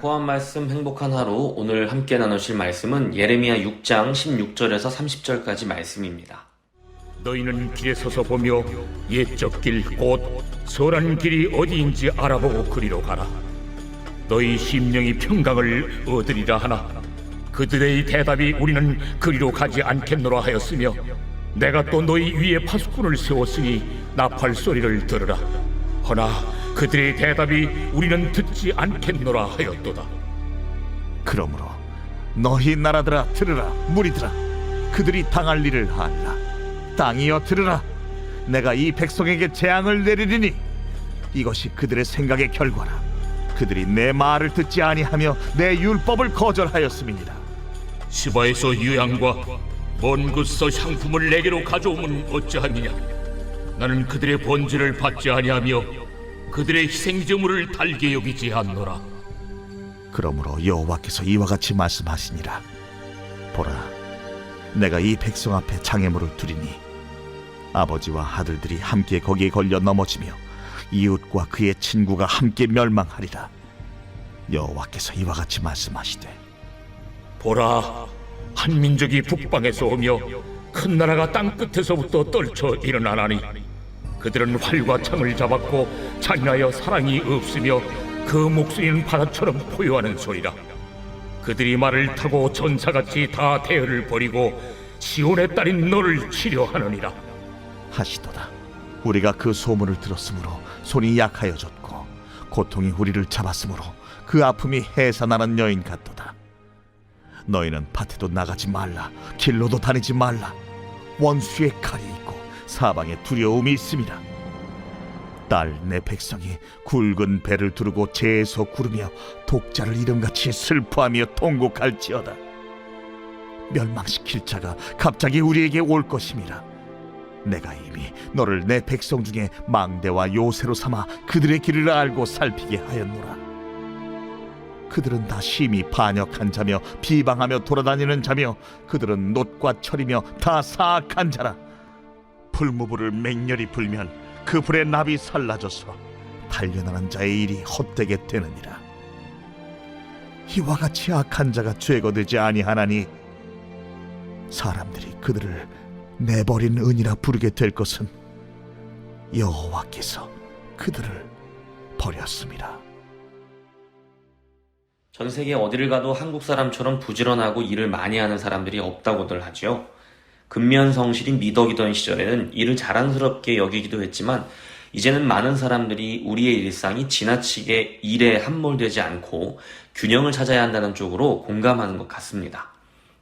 포함 말씀 행복한 하루, 오늘 함께 나누실 말씀은 예레미야 6장 16절에서 30절까지 말씀입니다. 너희는 길에 서서 보며 옛적 길 곧 선한 길이 어디인지 알아보고 그리로 가라. 너희 심령이 평강을 얻으리라 하나 그들의 대답이 우리는 그리로 가지 않겠노라 하였으며 내가 또 너희 위에 파수꾼을 세웠으니 나팔 소리를 들으라. 허나 그들의 대답이 우리는 듣지 않겠노라 하였도다. 그러므로 너희 나라들아 들으라. 무리들아 그들이 당할 일을 알라. 땅이여 들으라. 내가 이 백성에게 재앙을 내리리니 이것이 그들의 생각의 결과라. 그들이 내 말을 듣지 아니하며 내 율법을 거절하였음이니라. 시바에서 유향과 먼 곳에서 향품을 내게로 가져오면 어찌하느냐. 나는 그들의 번제를 받지 아니하며 그들의 희생제물을 달게 여기지 않노라. 그러므로 여호와께서 이와 같이 말씀하시니라. 보라, 내가 이 백성 앞에 장애물을 두리니 아버지와 아들들이 함께 거기에 걸려 넘어지며 이웃과 그의 친구가 함께 멸망하리라. 여호와께서 이와 같이 말씀하시되 보라, 한 민족이 북방에서 오며 큰 나라가 땅 끝에서부터 떨쳐 일어나나니 그들은 활과 창을 잡았고 잔인하여 사랑이 없으며 그 목소리는 바다처럼 포효하는 소리라. 그들이 말을 타고 전사같이 다 대열을 벌이고 시온의 딸인 너를 치려하느니라 하시도다. 우리가 그 소문을 들었으므로 손이 약하여졌고 고통이 우리를 잡았으므로 그 아픔이 해산하는 여인 같도다. 너희는 밭에도 나가지 말라. 길로도 다니지 말라. 원수의 칼이 있고 사방에 두려움이 있습니다. 딸 내 백성이 굵은 배를 두르고 재에서 구르며 독자를 이름같이 슬퍼하며 통곡할지어다. 멸망시킬 자가 갑자기 우리에게 올 것임이라. 내가 이미 너를 내 백성 중에 망대와 요새로 삼아 그들의 길을 알고 살피게 하였노라. 그들은 다 심히 반역한 자며 비방하며 돌아다니는 자며 그들은 놋과 철이며 다 사악한 자라. 풀무불을 맹렬히 불면 그 불에 납이 살라져서 단련하는 자의 일이 헛되게 되느니라. 이와 같이 악한 자가 죄가 되지 아니하나니 사람들이 그들을 내버린 은이라 부르게 될 것은 여호와께서 그들을 버렸습니다. 전 세계 어디를 가도 한국 사람처럼 부지런하고 일을 많이 하는 사람들이 없다고들 하죠. 근면성실이 미덕이던 시절에는 일을 자랑스럽게 여기기도 했지만 이제는 많은 사람들이 우리의 일상이 지나치게 일에 함몰되지 않고 균형을 찾아야 한다는 쪽으로 공감하는 것 같습니다.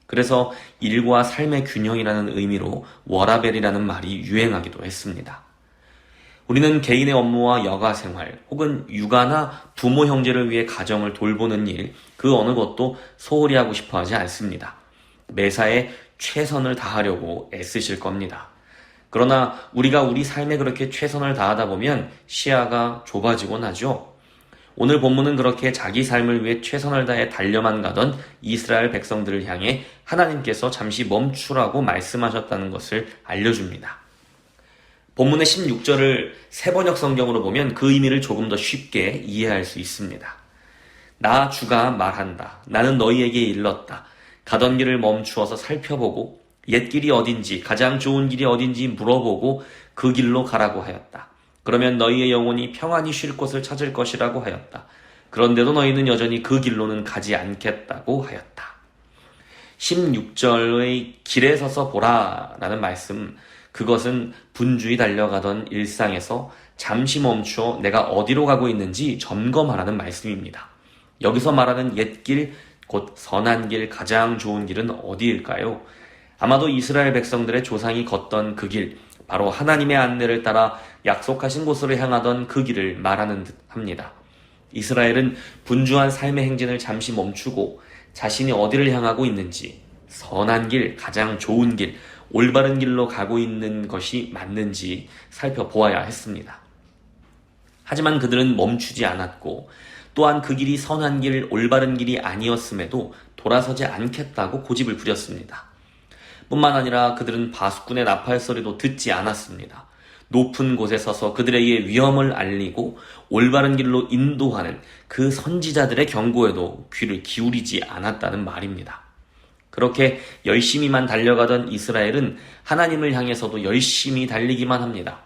그래서 일과 삶의 균형이라는 의미로 워라밸이라는 말이 유행하기도 했습니다. 우리는 개인의 업무와 여가 생활 혹은 육아나 부모 형제를 위해 가정을 돌보는 일, 그 어느 것도 소홀히 하고 싶어 하지 않습니다. 매사에 최선을 다하려고 애쓰실 겁니다. 그러나 우리가 우리 삶에 그렇게 최선을 다하다 보면 시야가 좁아지곤 하죠. 오늘 본문은 그렇게 자기 삶을 위해 최선을 다해 달려만 가던 이스라엘 백성들을 향해 하나님께서 잠시 멈추라고 말씀하셨다는 것을 알려줍니다. 본문의 16절을 세번역 성경으로 보면 그 의미를 조금 더 쉽게 이해할 수 있습니다. 나 주가 말한다. 나는 너희에게 일렀다. 가던 길을 멈추어서 살펴보고 옛 길이 어딘지 가장 좋은 길이 어딘지 물어보고 그 길로 가라고 하였다. 그러면 너희의 영혼이 평안히 쉴 곳을 찾을 것이라고 하였다. 그런데도 너희는 여전히 그 길로는 가지 않겠다고 하였다. 16절의 길에 서서 보라 라는 말씀, 그것은 분주히 달려가던 일상에서 잠시 멈추어 내가 어디로 가고 있는지 점검하라는 말씀입니다. 여기서 말하는 옛길, 곧 선한 길, 가장 좋은 길은 어디일까요? 아마도 이스라엘 백성들의 조상이 걷던 그 길, 바로 하나님의 안내를 따라 약속하신 곳으로 향하던 그 길을 말하는 듯 합니다. 이스라엘은 분주한 삶의 행진을 잠시 멈추고 자신이 어디를 향하고 있는지, 선한 길, 가장 좋은 길, 올바른 길로 가고 있는 것이 맞는지 살펴보아야 했습니다. 하지만 그들은 멈추지 않았고 또한 그 길이 선한 길, 올바른 길이 아니었음에도 돌아서지 않겠다고 고집을 부렸습니다. 뿐만 아니라 그들은 바수꾼의 나팔 소리도 듣지 않았습니다. 높은 곳에 서서 그들에게 위험을 알리고 올바른 길로 인도하는 그 선지자들의 경고에도 귀를 기울이지 않았다는 말입니다. 그렇게 열심히만 달려가던 이스라엘은 하나님을 향해서도 열심히 달리기만 합니다.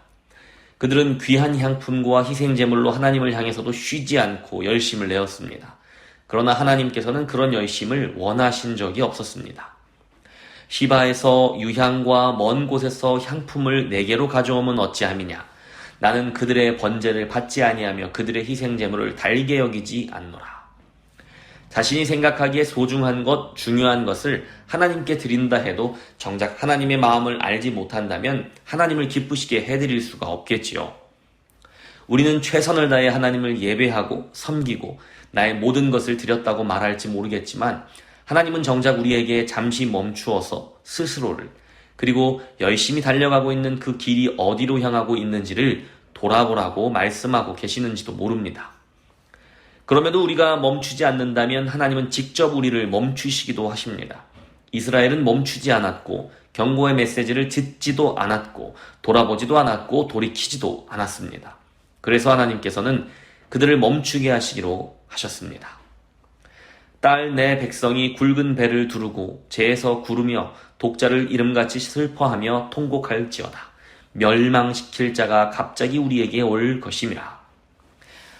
그들은 귀한 향품과 희생제물로 하나님을 향해서도 쉬지 않고 열심을 내었습니다. 그러나 하나님께서는 그런 열심을 원하신 적이 없었습니다. 시바에서 유향과 먼 곳에서 향품을 내게로 가져오면 어찌함이냐. 나는 그들의 번제를 받지 아니하며 그들의 희생제물을 달게 여기지 않노라. 자신이 생각하기에 소중한 것, 중요한 것을 하나님께 드린다 해도 정작 하나님의 마음을 알지 못한다면 하나님을 기쁘시게 해드릴 수가 없겠지요. 우리는 최선을 다해 하나님을 예배하고 섬기고 나의 모든 것을 드렸다고 말할지 모르겠지만 하나님은 정작 우리에게 잠시 멈추어서 스스로를 그리고 열심히 달려가고 있는 그 길이 어디로 향하고 있는지를 돌아보라고 말씀하고 계시는지도 모릅니다. 그럼에도 우리가 멈추지 않는다면 하나님은 직접 우리를 멈추시기도 하십니다. 이스라엘은 멈추지 않았고 경고의 메시지를 듣지도 않았고 돌아보지도 않았고 돌이키지도 않았습니다. 그래서 하나님께서는 그들을 멈추게 하시기로 하셨습니다. 딸 내 백성이 굵은 배를 두르고 재에서 구르며 독자를 이름같이 슬퍼하며 통곡할지어다. 멸망시킬 자가 갑자기 우리에게 올 것임이라.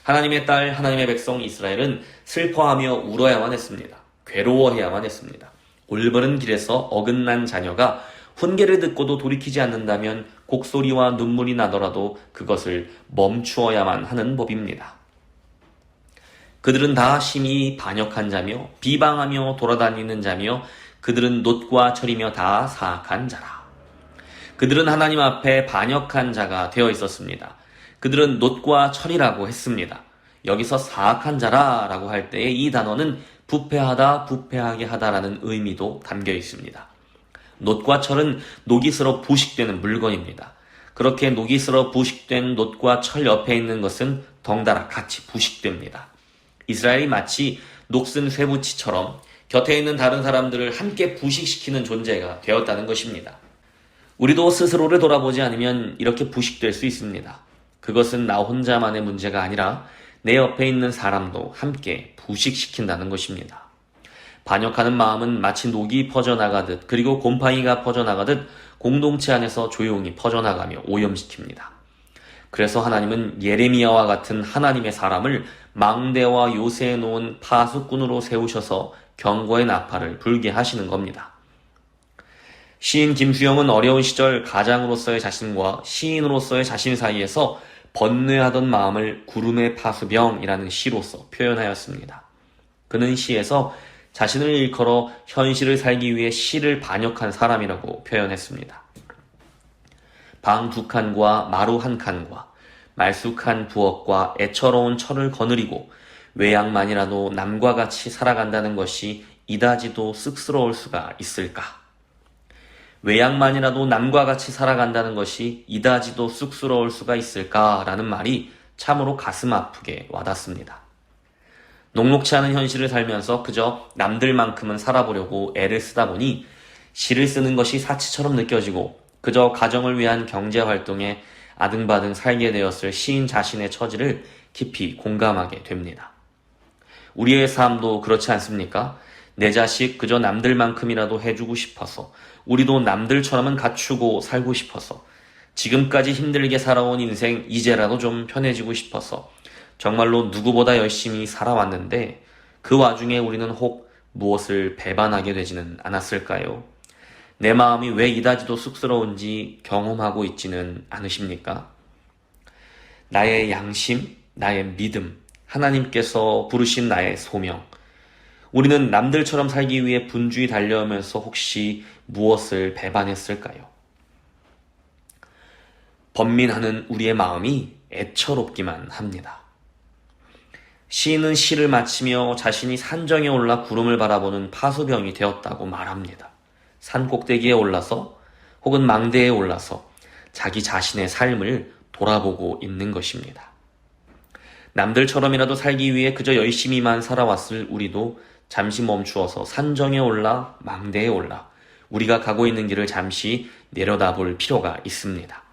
하나님의 딸, 하나님의 백성 이스라엘은 슬퍼하며 울어야만 했습니다. 괴로워해야만 했습니다. 올바른 길에서 어긋난 자녀가 훈계를 듣고도 돌이키지 않는다면 곡소리와 눈물이 나더라도 그것을 멈추어야만 하는 법입니다. 그들은 다 심히 반역한 자며 비방하며 돌아다니는 자며 그들은 놋과 철이며 다 사악한 자라. 그들은 하나님 앞에 반역한 자가 되어 있었습니다. 그들은 놋과 철이라고 했습니다. 여기서 사악한 자라라고 할 때의 이 단어는 부패하다, 부패하게 하다라는 의미도 담겨 있습니다. 놋과 철은 녹이 슬어 부식되는 물건입니다. 그렇게 녹이 슬어 부식된 놋과 철 옆에 있는 것은 덩달아 같이 부식됩니다. 이스라엘이 마치 녹슨 쇠붙이처럼 곁에 있는 다른 사람들을 함께 부식시키는 존재가 되었다는 것입니다. 우리도 스스로를 돌아보지 않으면 이렇게 부식될 수 있습니다. 그것은 나 혼자만의 문제가 아니라 내 옆에 있는 사람도 함께 부식시킨다는 것입니다. 반역하는 마음은 마치 녹이 퍼져나가듯 그리고 곰팡이가 퍼져나가듯 공동체 안에서 조용히 퍼져나가며 오염시킵니다. 그래서 하나님은 예레미야와 같은 하나님의 사람을 망대와 요새에 놓은 파수꾼으로 세우셔서 경고의 나팔을 불게 하시는 겁니다. 시인 김수영은 어려운 시절 가장으로서의 자신과 시인으로서의 자신 사이에서 번뇌하던 마음을 구름의 파수병이라는 시로서 표현하였습니다. 그는 시에서 자신을 일컬어 현실을 살기 위해 시를 반역한 사람이라고 표현했습니다. 방 2칸과 마루 1칸과 말쑥한 부엌과 애처로운 철을 거느리고 외양만이라도 남과 같이 살아간다는 것이 이다지도 쑥스러울 수가 있을까? 외양만이라도 남과 같이 살아간다는 것이 이다지도 쑥스러울 수가 있을까라는 말이 참으로 가슴 아프게 와닿습니다. 녹록치 않은 현실을 살면서 그저 남들만큼은 살아보려고 애를 쓰다 보니 시를 쓰는 것이 사치처럼 느껴지고 그저 가정을 위한 경제활동에 아등바등 살게 되었을 시인 자신의 처지를 깊이 공감하게 됩니다. 우리의 삶도 그렇지 않습니까? 내 자식 그저 남들만큼이라도 해주고 싶어서 우리도 남들처럼은 갖추고 살고 싶어서 지금까지 힘들게 살아온 인생 이제라도 좀 편해지고 싶어서 정말로 누구보다 열심히 살아왔는데 그 와중에 우리는 혹 무엇을 배반하게 되지는 않았을까요? 내 마음이 왜 이다지도 쑥스러운지 경험하고 있지는 않으십니까? 나의 양심, 나의 믿음, 하나님께서 부르신 나의 소명. 우리는 남들처럼 살기 위해 분주히 달려오면서 혹시 무엇을 배반했을까요? 번민하는 우리의 마음이 애처롭기만 합니다. 시인은 시를 마치며 자신이 산정에 올라 구름을 바라보는 파수병이 되었다고 말합니다. 산 꼭대기에 올라서 혹은 망대에 올라서 자기 자신의 삶을 돌아보고 있는 것입니다. 남들처럼이라도 살기 위해 그저 열심히만 살아왔을 우리도 잠시 멈추어서 산정에 올라 망대에 올라 우리가 가고 있는 길을 잠시 내려다볼 필요가 있습니다.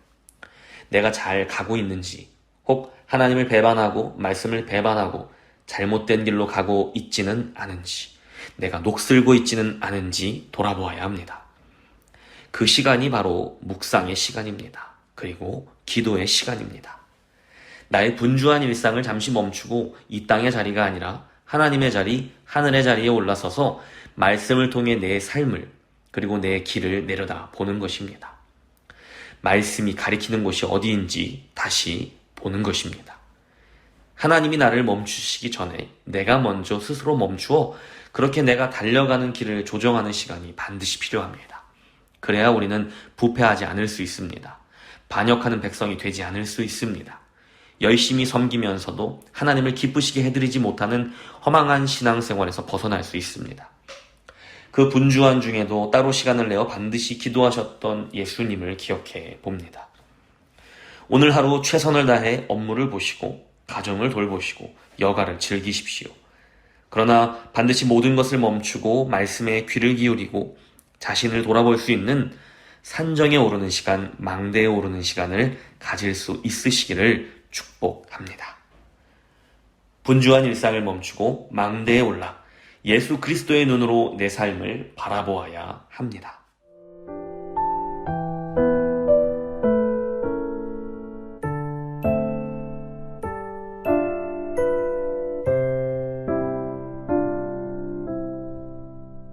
내가 잘 가고 있는지, 혹 하나님을 배반하고 말씀을 배반하고 잘못된 길로 가고 있지는 않은지, 내가 녹슬고 있지는 않은지 돌아보아야 합니다. 그 시간이 바로 묵상의 시간입니다. 그리고 기도의 시간입니다. 나의 분주한 일상을 잠시 멈추고 이 땅의 자리가 아니라 하나님의 자리, 하늘의 자리에 올라서서 말씀을 통해 내 삶을 그리고 내 길을 내려다 보는 것입니다. 말씀이 가리키는 곳이 어디인지 다시 보는 것입니다. 하나님이 나를 멈추시기 전에 내가 먼저 스스로 멈추어 그렇게 내가 달려가는 길을 조정하는 시간이 반드시 필요합니다. 그래야 우리는 부패하지 않을 수 있습니다. 반역하는 백성이 되지 않을 수 있습니다. 열심히 섬기면서도 하나님을 기쁘시게 해드리지 못하는 허망한 신앙생활에서 벗어날 수 있습니다. 그 분주한 중에도 따로 시간을 내어 반드시 기도하셨던 예수님을 기억해 봅니다. 오늘 하루 최선을 다해 업무를 보시고 가정을 돌보시고 여가를 즐기십시오. 그러나 반드시 모든 것을 멈추고 말씀에 귀를 기울이고 자신을 돌아볼 수 있는 산정에 오르는 시간, 망대에 오르는 시간을 가질 수 있으시기를 축복합니다. 분주한 일상을 멈추고 망대에 올라 예수 그리스도의 눈으로 내 삶을 바라보아야 합니다.